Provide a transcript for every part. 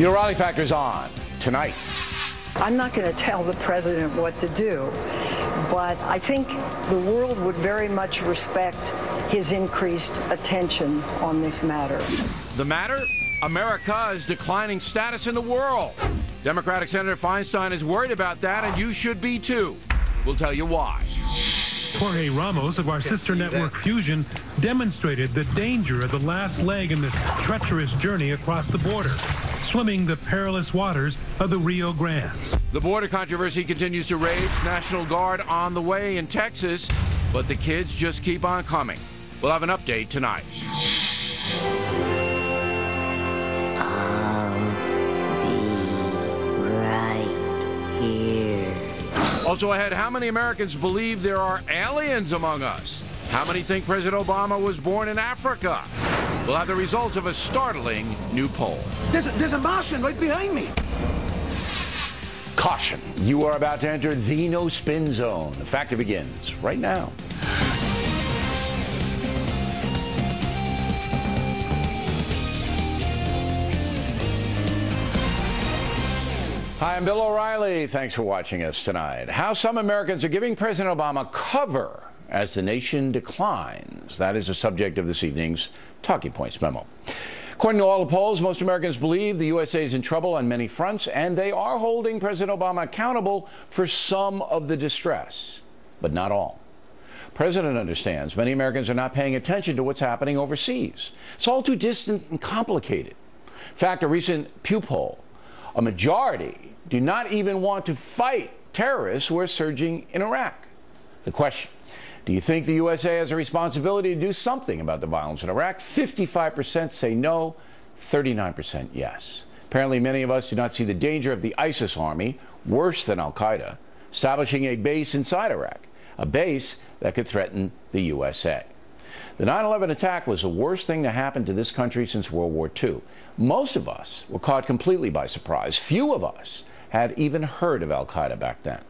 The O'Reilly Factor's on tonight. I'm not going to tell the president what to do, but I think the world would very much respect his increased attention on this matter. The matter? America's declining status in the world. Democratic Senator Feinstein is worried about that, and you should be too. We'll tell you why. Jorge Ramos of our sister network Fusion demonstrated the danger of the last leg in the treacherous journey across the border, swimming the perilous waters of the Rio Grande. The border controversy continues to rage. National Guard on the way in Texas, but the kids just keep on coming. We'll have an update tonight. I'll be right here. Also ahead, how many Americans believe there are aliens among us? How many think President Obama was born in Africa? We'll have the results of a startling new poll. There's a Martian right behind me. Caution, you are about to enter the no-spin zone. The Factor begins right now. Hi, I'm Bill O'Reilly. Thanks for watching us tonight. How some Americans are giving President Obama cover as the nation declines. That is the subject of this evening's Talking Points memo. According to all the polls, most Americans believe the USA is in trouble on many fronts, and they are holding President Obama accountable for some of the distress, but not all. The President understands many Americans are not paying attention to what's happening overseas. It's all too distant and complicated. In fact, a recent Pew poll, a majority do not even want to fight terrorists who are surging in Iraq. The question, do you think the USA has a responsibility to do something about the violence in Iraq? 55% say no, 39% yes. Apparently, many of us do not see the danger of the ISIS army, worse than Al-Qaeda, establishing a base inside Iraq, a base that could threaten the USA. The 9/11 attack was the worst thing to happen to this country since World War II. Most of us were caught completely by surprise. Few of us had even heard of Al-Qaeda back then.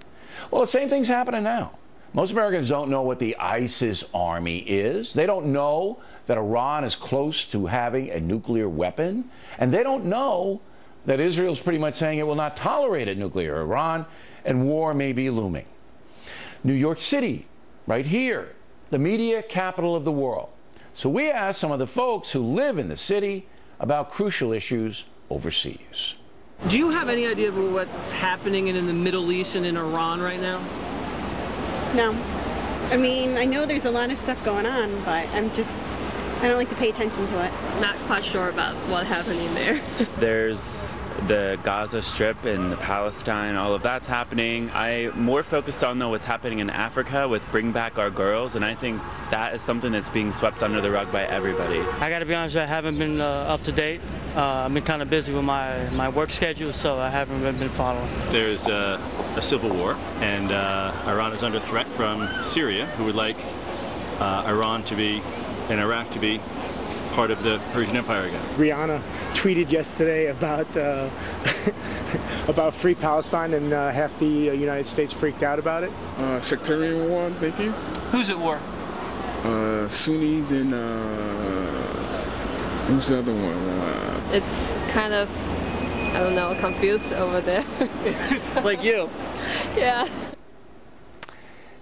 Well, the same thing's happening now. Most Americans don't know what the ISIS army is. They don't know that Iran is close to having a nuclear weapon. And they don't know that Israel's pretty much saying it will not tolerate a nuclear Iran, and war may be looming. New York City, right here, the media capital of the world. So we asked some of the folks who live in the city about crucial issues overseas. Do you have any idea of what's happening in the Middle East and in Iran right now? No. I mean, I know there's a lot of stuff going on, but I don't like to pay attention to it. Not quite sure about what's happening there. There's the Gaza Strip and Palestine, all of that's happening. I'm more focused on, though, what's happening in Africa with Bring Back Our Girls, and I think that is something that's being swept under the rug by everybody. I gotta be honest, I haven't been up to date. I've been kind of busy with my work schedule, so I haven't really been following. There's a civil war, and Iran is under threat from Syria, who would like Iran to be, and Iraq to be, part of the Persian Empire again. Rihanna tweeted yesterday about about free Palestine, and half the United States freaked out about it. Sectarian war, thank you. Who's at war? Sunnis and who's the other one? It's kind of, I don't know, confused over there. Like you. Yeah.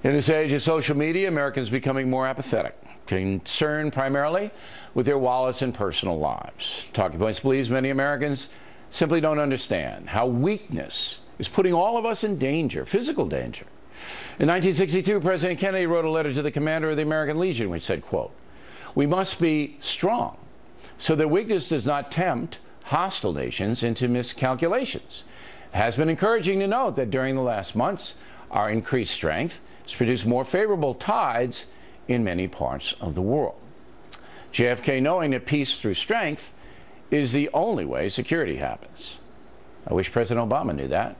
In this age of social media, Americans are becoming more apathetic, concerned primarily with their wallets and personal lives. Talking Points believes many Americans simply don't understand how weakness is putting all of us in danger, physical danger. In 1962, President Kennedy wrote a letter to the commander of the American Legion which said, quote, "We must be strong so that weakness does not tempt hostile nations into miscalculations." It has been encouraging to note that during the last months, our increased strength has produced more favorable tides in many parts of the world. JFK knowing that peace through strength is the only way security happens. I wish President Obama knew that.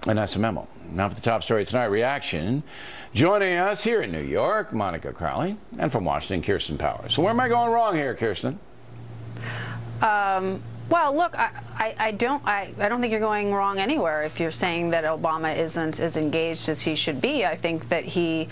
And that's a memo. Now for the top story tonight, reaction. Joining us here in New York, Monica Crowley, and from Washington, Kirsten Powers. So where am I going wrong here, Kirsten? Well, look, I don't think you're going wrong anywhere if you're saying that Obama isn't as engaged as he should be. I think that he,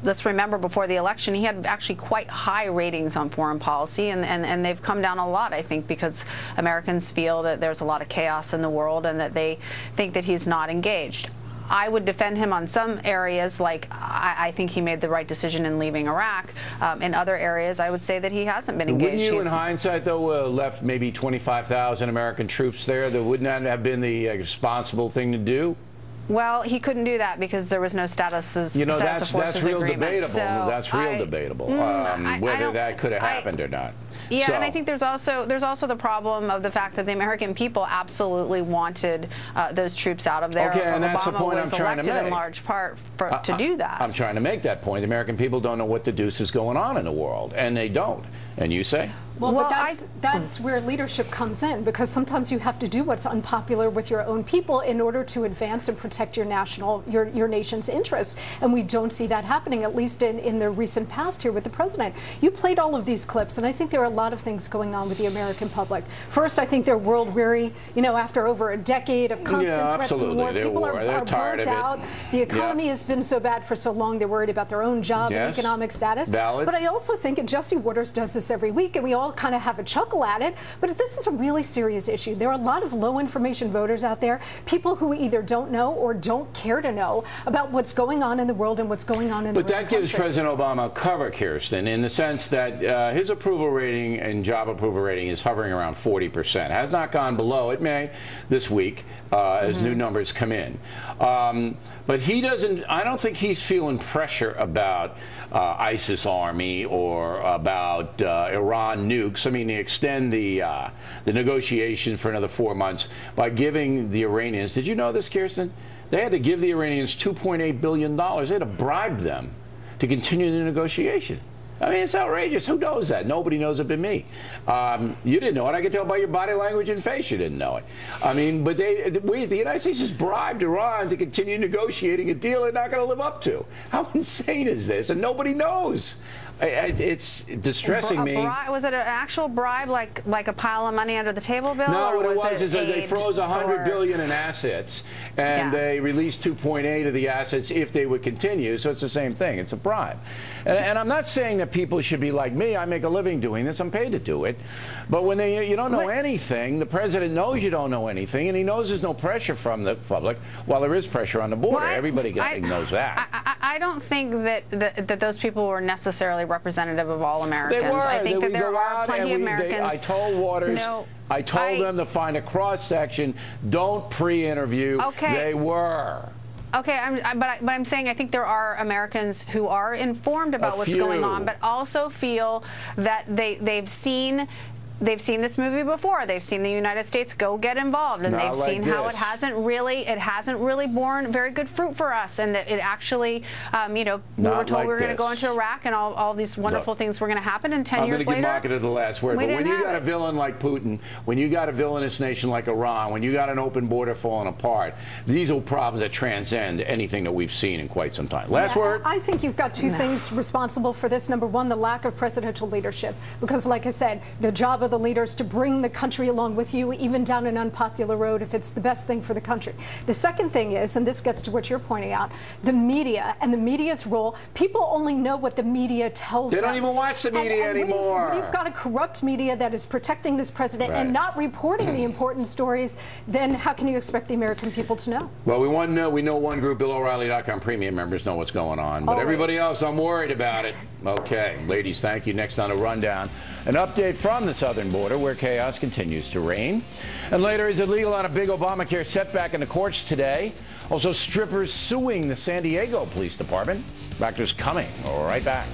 let's remember, before the election, he had actually quite high ratings on foreign policy, and they've come down a lot, I think, because Americans feel that there's a lot of chaos in the world and that they think that he's not engaged. I would defend him on some areas, like I think he made the right decision in leaving Iraq. In other areas, I would say that he hasn't been engaged. Wouldn't you, in hindsight, though, left maybe 25,000 American troops there? That wouldn't that have been the responsible thing to do? Well, he couldn't do that because there was no status of forces that's real agreement. debatable. So that's real debatable. Whether that could have happened or not. Yeah, so. And I think there's also the problem of the fact that the American people absolutely wanted those troops out of there. Okay, and that's the point I'm trying to make. In large part to do that. I'm trying to make that point. The American people don't know what the deuce is going on in the world, and they don't. And you say? Well, but that's where leadership comes in, because sometimes you have to do what's unpopular with your own people in order to advance and protect your nation's interests. And we don't see that happening, at least in the recent past here with the president. You played all of these clips, and I think there are a lot of things going on with the American public. First, I think they're world weary. You know, after over a decade of constant threats and war, people are burnt out. The economy has been so bad for so long, they're worried about their own job and economic status. Valid. But I also think, and Jesse Waters does this every week, and we all kind of have a chuckle at it, but this is a really serious issue. There are a lot of low information voters out there, people who either don't know or don't care to know about what's going on in the world and what's going on in the country. But that gives President Obama cover, Kirsten, in the sense that his approval rating and job approval rating is hovering around 40%. Has not gone below. It may this week as new numbers come in. But he doesn't, I don't think he's feeling pressure about ISIS army or about Iran nukes. I mean, they extend the negotiations for another 4 months by giving the Iranians, did you know this, Kirsten? They had to give the Iranians $2.8 billion. They had to bribe them to continue the negotiation. I mean, it's outrageous. Who knows that? Nobody knows it but me. You didn't know it. I could tell by your body language and face you didn't know it. I mean, but the United States has bribed Iran to continue negotiating a deal they're not going to live up to. How insane is this? And nobody knows. It's distressing me. Was it an actual bribe, like a pile of money under the table bill? No, or what it was is that they aid froze $100 billion in assets, and they released 2.8 of the assets if they would continue. So it's the same thing. It's a bribe. And I'm not saying that people should be like me. I make a living doing this. I'm paid to do it. But when you don't know anything, the president knows you don't know anything, and he knows there's no pressure from the public. While there is pressure on the border, everybody knows that. I don't think that those people were necessarily representative of all Americans. They were. I think that there are plenty of Americans. I told Waters. I told them to find a cross section. Don't pre-interview. Okay. They were. Okay, but I'm saying I think there are Americans who are informed about what's going on, but also feel that they've seen this movie before. They've seen the United States go get involved, and they've seen how it hasn't really borne very good fruit for us, and that it actually, you know, we were told we were going to go into Iraq, and all these wonderful things were going to happen, and 10 years later, I'm going to give marketed the last word. But when you got a villain like Putin, when you got a villainous nation like Iran, when you got an open border falling apart, these are problems that transcend anything that we've seen in quite some time. Last word. I think you've got two things responsible for this. Number one, the lack of presidential leadership, because, like I said, the job of the leaders to bring the country along with you, even down an unpopular road, if it's the best thing for the country. The second thing is, and this gets to what you're pointing out, the media and the media's role. People only know what the media tells them. They don't even watch the media anymore. When you've got a corrupt media that is protecting this president and not reporting the important stories, then how can you expect the American people to know? Well, we know one group, BillO'Reilly.com premium members know what's going on, but everybody else, I'm worried about it. Okay, ladies, thank you. Next on a rundown, an update from the southern border where chaos continues to reign. And later, is it legal on a big Obamacare setback in the courts today? Also, strippers suing the San Diego Police Department. Factors coming. Right back.